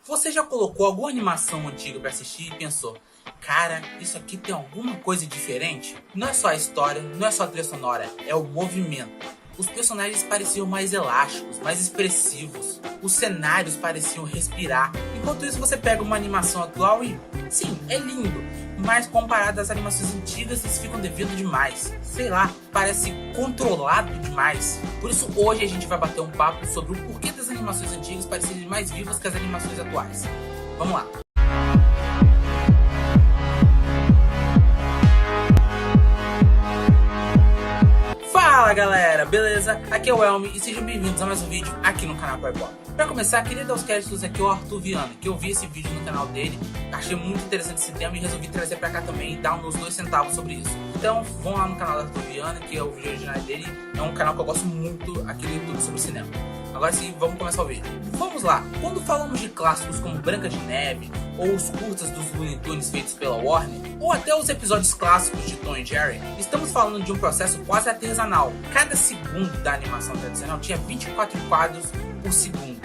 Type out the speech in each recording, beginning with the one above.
Você já colocou alguma animação antiga pra assistir e pensou: cara, isso aqui tem alguma coisa diferente? Não é só a história, não é só a trilha sonora, é o movimento. Os personagens pareciam mais elásticos, mais expressivos. Os cenários pareciam respirar. Enquanto isso você pega uma animação atual e, sim, é lindo, mas comparado às animações antigas eles ficam devendo demais. Sei lá, parece controlado demais. Por isso hoje a gente vai bater um papo sobre o porquê das animações antigas parecerem mais vivas que as animações atuais. Vamos lá. Fala galera, beleza? Aqui é o Elmi e sejam bem-vindos a mais um vídeo aqui no canal Playboy. Pra começar, queria dar os créditos aqui ao Arthur Viana, que eu vi esse vídeo no canal dele, achei muito interessante esse tema e resolvi trazer pra cá também e dar uns 2 centavos sobre isso. Então vão lá no canal do Arthur Viana, que é o vídeo original dele, é um canal que eu gosto muito aqui no YouTube sobre cinema. Agora sim, vamos começar o vídeo. Vamos lá, quando falamos de clássicos como Branca de Neve, ou os curtas dos Looney Tunes feitos pela Warner, ou até os episódios clássicos de Tom e Jerry, estamos falando de um processo quase artesanal. Cada segundo da animação tradicional tinha 24 quadros por segundo,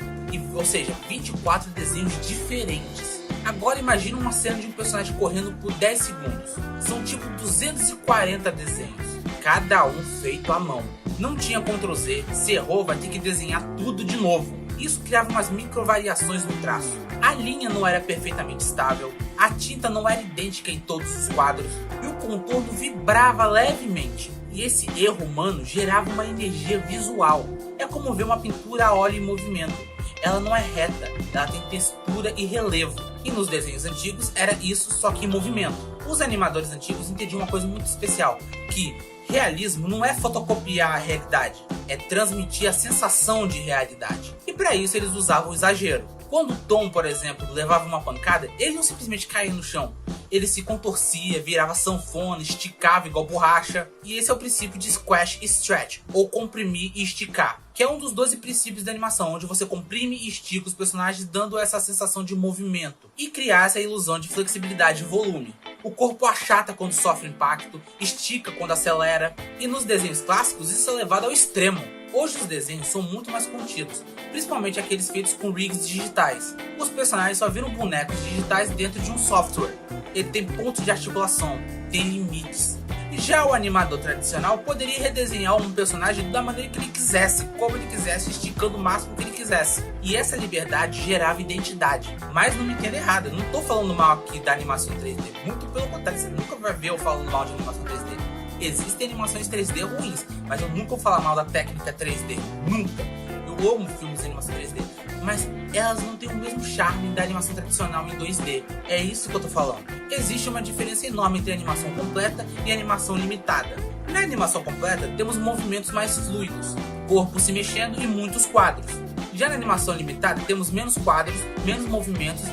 ou seja, 24 desenhos diferentes. Agora imagine uma cena de um personagem correndo por 10 segundos. São tipo 240 desenhos, cada um feito à mão. Não tinha Ctrl Z, se errou vai ter que desenhar tudo de novo. Isso criava umas micro variações no traço. A linha não era perfeitamente estável, a tinta não era idêntica em todos os quadros e o contorno vibrava levemente. E esse erro humano gerava uma energia visual. É como ver uma pintura a óleo em movimento. Ela não é reta, ela tem textura e relevo. E nos desenhos antigos era isso, só que em movimento. Os animadores antigos entendiam uma coisa muito especial, que realismo não é fotocopiar a realidade, é transmitir a sensação de realidade. E para isso eles usavam o exagero. Quando o Tom, por exemplo, levava uma pancada, ele não simplesmente caía no chão. Ele se contorcia, virava sanfona, esticava igual borracha. E esse é o princípio de squash e stretch, ou comprimir e esticar, que é um dos 12 princípios da animação, onde você comprime e estica os personagens dando essa sensação de movimento e criar essa ilusão de flexibilidade e volume. O corpo achata quando sofre impacto, estica quando acelera, e nos desenhos clássicos isso é levado ao extremo. Hoje os desenhos são muito mais contidos, principalmente aqueles feitos com rigs digitais. Os personagens só viram bonecos digitais dentro de um software. Ele tem pontos de articulação, tem limites. Já o animador tradicional poderia redesenhar um personagem da maneira que ele quisesse, como ele quisesse, esticando o máximo que ele quisesse. E essa liberdade gerava identidade. Mas não me entenda errado, eu não estou falando mal aqui da animação 3D. Muito pelo contrário, você nunca vai ver eu falando mal de animação 3D. Existem animações 3D ruins, mas eu nunca vou falar mal da técnica 3D. Nunca. Eu amo filmes de animação 3D, mas elas não têm o mesmo charme da animação tradicional em 2D. É isso que eu tô falando. Existe uma diferença enorme entre animação completa e animação limitada. Na animação completa, temos movimentos mais fluidos, corpo se mexendo e muitos quadros. Já na animação limitada, temos menos quadros, menos movimentos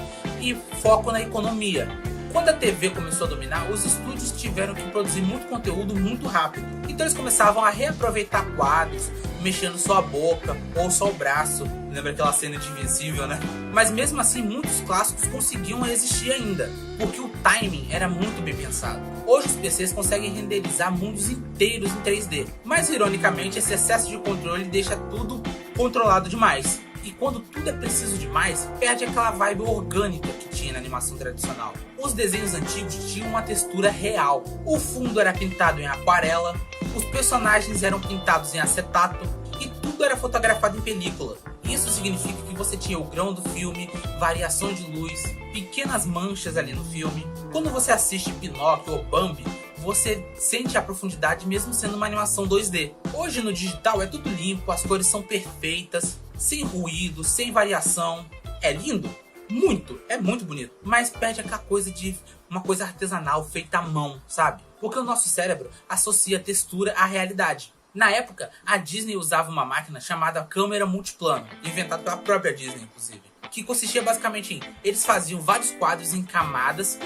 e foco na economia. Quando a TV começou a dominar, os estúdios tiveram que produzir muito conteúdo muito rápido. Então eles começavam a reaproveitar quadros, mexendo só a boca ou só o braço. Lembra aquela cena de Invencível, né? Mas mesmo assim, muitos clássicos conseguiam existir ainda, porque o timing era muito bem pensado. Hoje os PCs conseguem renderizar mundos inteiros em 3D, mas ironicamente esse excesso de controle deixa tudo controlado demais. E quando tudo é preciso demais, perde aquela vibe orgânica que tinha na animação tradicional. Os desenhos antigos tinham uma textura real. O fundo era pintado em aquarela, os personagens eram pintados em acetato e tudo era fotografado em película. Isso significa que você tinha o grão do filme, variação de luz, pequenas manchas ali no filme. Quando você assiste Pinóquio ou Bambi, você sente a profundidade mesmo sendo uma animação 2D. Hoje no digital é tudo limpo, as cores são perfeitas, sem ruído, sem variação. É lindo? Muito, é muito bonito. Mas perde aquela coisa de uma coisa artesanal, feita à mão, sabe? Porque o nosso cérebro associa textura à realidade. Na época, a Disney usava uma máquina chamada câmera multiplano, inventada pela própria Disney, inclusive. Que consistia basicamente em, eles faziam vários quadros em camadas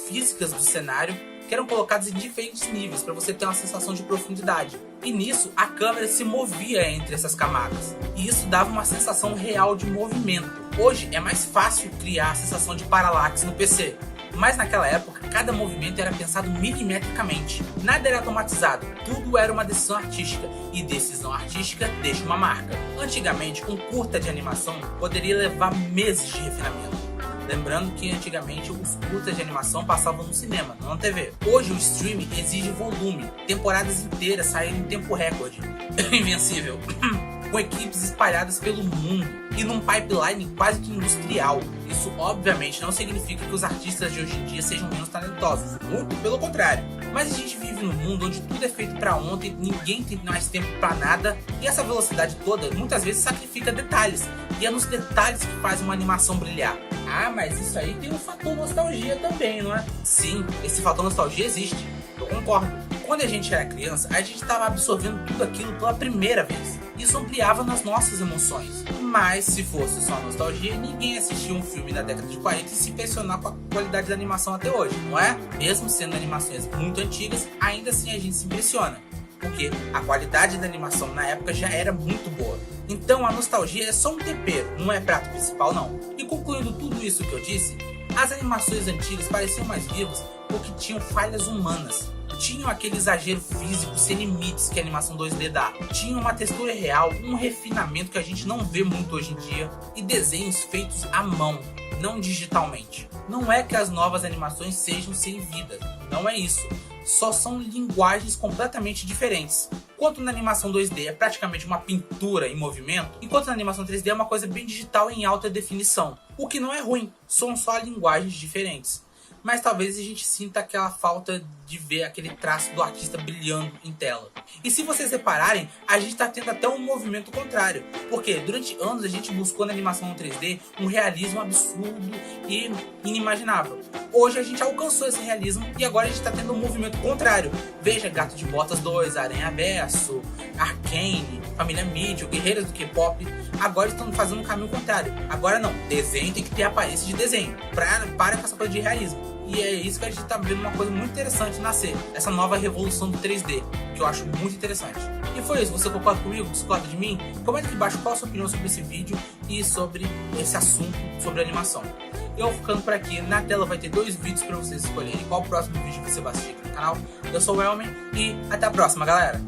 físicas do cenário, que eram colocados em diferentes níveis para você ter uma sensação de profundidade. E nisso a câmera se movia entre essas camadas. E isso dava uma sensação real de movimento. Hoje é mais fácil criar a sensação de paralaxe no PC. Mas naquela época, cada movimento era pensado milimetricamente. Nada era automatizado, tudo era uma decisão artística, e decisão artística deixa uma marca. Antigamente, um curta de animação poderia levar meses de refinamento. Lembrando que antigamente os curtas de animação passavam no cinema, não na TV. Hoje o streaming exige volume, temporadas inteiras saem em tempo recorde. Invencível. Com equipes espalhadas pelo mundo e num pipeline quase que industrial. Isso obviamente não significa que os artistas de hoje em dia sejam menos talentosos, muito pelo contrário. Mas a gente vive num mundo onde tudo é feito pra ontem, ninguém tem mais tempo pra nada, e essa velocidade toda muitas vezes sacrifica detalhes, e é nos detalhes que faz uma animação brilhar. Ah, mas isso aí tem um fator nostalgia também, não é? Sim, esse fator nostalgia existe, eu concordo. Quando a gente era criança, a gente estava absorvendo tudo aquilo pela primeira vez. Isso ampliava nas nossas emoções. Mas se fosse só nostalgia, ninguém assistia um filme da década de 40 e se impressionar com a qualidade da animação até hoje, não é? Mesmo sendo animações muito antigas, ainda assim a gente se impressiona. Porque a qualidade da animação na época já era muito boa. Então a nostalgia é só um tempero, não é prato principal não. E concluindo tudo isso que eu disse, as animações antigas pareciam mais vivas porque tinham falhas humanas. Tinham aquele exagero físico sem limites que a animação 2D dá. Tinham uma textura real, um refinamento que a gente não vê muito hoje em dia. E desenhos feitos à mão, não digitalmente. Não é que as novas animações sejam sem vida, não é isso. Só são linguagens completamente diferentes. Enquanto na animação 2D é praticamente uma pintura em movimento, enquanto na animação 3D é uma coisa bem digital em alta definição. O que não é ruim, são só linguagens diferentes. Mas talvez a gente sinta aquela falta de ver aquele traço do artista brilhando em tela. E se vocês repararem, a gente está tendo até um movimento contrário. Porque durante anos a gente buscou na animação 3D um realismo absurdo e inimaginável. Hoje a gente alcançou esse realismo e agora a gente está tendo um movimento contrário. Veja Gato de Botas 2, Aranha Verso, Arcane, Família Mídia, Guerreiras do K-pop. Agora estão fazendo um caminho contrário. Agora não, desenho tem que ter aparência de desenho. Para com essa coisa de realismo. E é isso que a gente tá vendo uma coisa muito interessante nascer. Essa nova revolução do 3D, que eu acho muito interessante. E foi isso, você concorda comigo? Discorda de mim? Comenta aqui embaixo qual a sua opinião sobre esse vídeo e sobre esse assunto, sobre animação. Eu ficando por aqui, na tela vai ter 2 vídeos para vocês escolherem qual o próximo vídeo que você vai assistir aqui no canal. Eu sou o Elmer e até a próxima, galera!